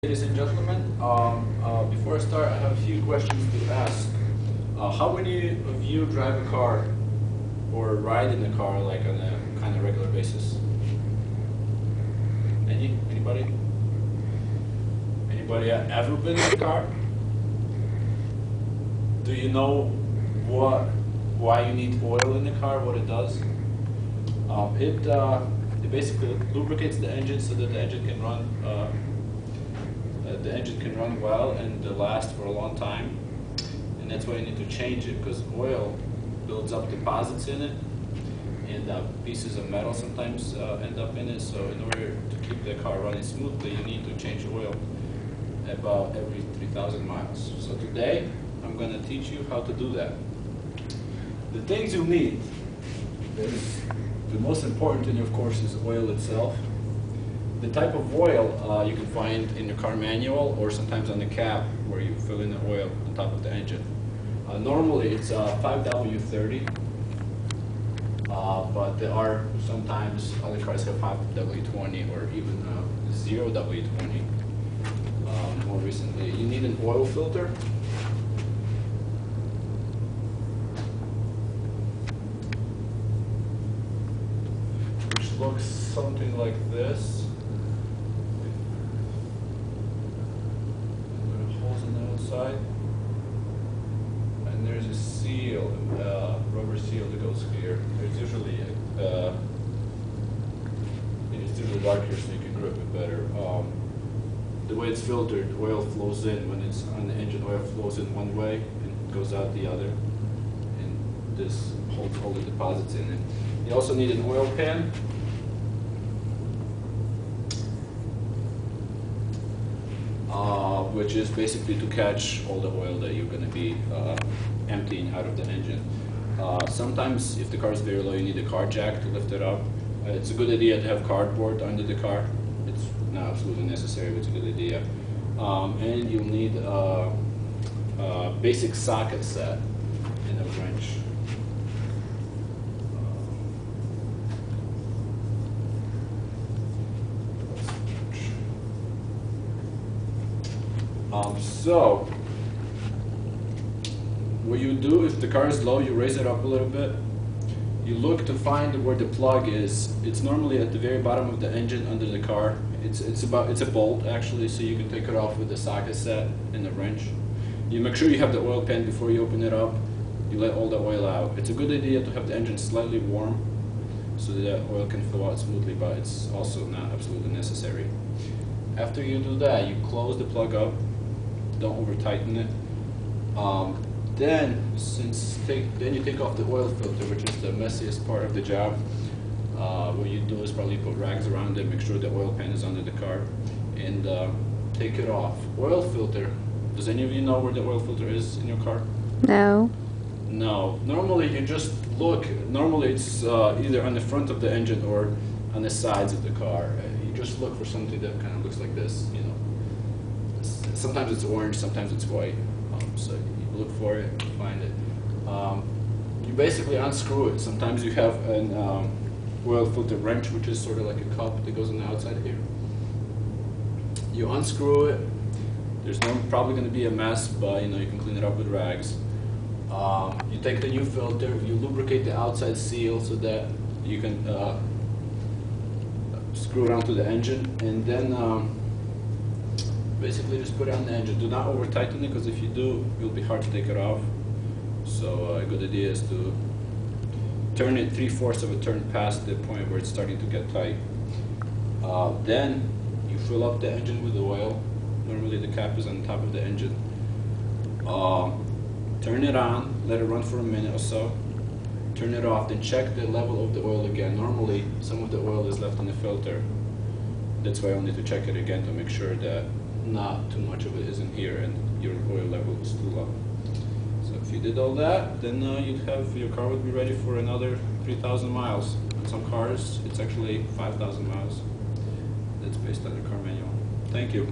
Ladies and gentlemen, before I start, I have a few questions to ask. How many of you drive a car or ride in a car like on a kind of regular basis? Anybody? Anybody ever been in a car? Do you know why you need oil in the car? What it does? It basically lubricates the engine so that the engine can run. The engine can run well and last for a long time, and that's why you need to change it, because oil builds up deposits in it, and pieces of metal sometimes end up in it. So in order to keep the car running smoothly, you need to change oil about every 3,000 miles. So today I'm going to teach you how to do that. The things you need is, the most important thing of course is oil itself. The type of oil you can find in your car manual or sometimes on the cap where you fill in the oil on top of the engine. Normally it's 5W30, but there are sometimes other cars have 5W20 or even 0W20 more recently. You need an oil filter. Which looks something like this. Side, and there's a seal, rubber seal that goes here. There's usually it's usually dark here so you can grip it better. The way it's filtered, oil flows in. When it's on the engine, oil flows in one way and goes out the other, and this holds all the deposits in it. You also need an oil pan. Which is basically to catch all the oil that you're going to be emptying out of the engine. Sometimes, if the car is very low, you need a car jack to lift it up. It's a good idea to have cardboard under the car. It's not absolutely necessary, but it's a good idea. And you'll need a basic socket set and a wrench. So, what you do if the car is low, you raise it up a little bit. You look to find where the plug is. It's normally at the very bottom of the engine under the car. It's a bolt actually, so you can take it off with the socket set and the wrench. You make sure you have the oil pan before you open it up. You let all the oil out. It's a good idea to have the engine slightly warm so that the oil can flow out smoothly, but it's also not absolutely necessary. After you do that, you close the plug up. Don't over tighten it. Then you take off the oil filter, which is the messiest part of the job. What you do is probably put rags around it, make sure the oil pan is under the car, and take it off. Oil filter. Does any of you know where the oil filter is in your car? No. No. Normally you just look. Normally it's either on the front of the engine or on the sides of the car. You just look for something that kind of looks like this, you know. Sometimes it's orange, sometimes it's white. So you look for it, you find it. You basically unscrew it. Sometimes you have an oil filter wrench, which is sort of like a cup that goes on the outside here. You unscrew it. There's probably going to be a mess, but you can clean it up with rags. You take the new filter. You lubricate the outside seal so that you can screw it onto the engine, and then basically just put it on the engine. Do not over tighten it, because if you do, it'll be hard to take it off. So a good idea is to turn it 3/4 of a turn past the point where it's starting to get tight. Then you fill up the engine with oil. Normally the cap is on top of the engine. Turn it on, let it run for a minute or so. Turn it off, then check the level of the oil again. Normally some of the oil is left on the filter. That's why I'll need to check it again to make sure that not too much of it is in here and your oil level is too low. So if you did all that, then your car would be ready for another 3,000 miles. On some cars, it's actually 5,000 miles. That's based on the car manual. Thank you.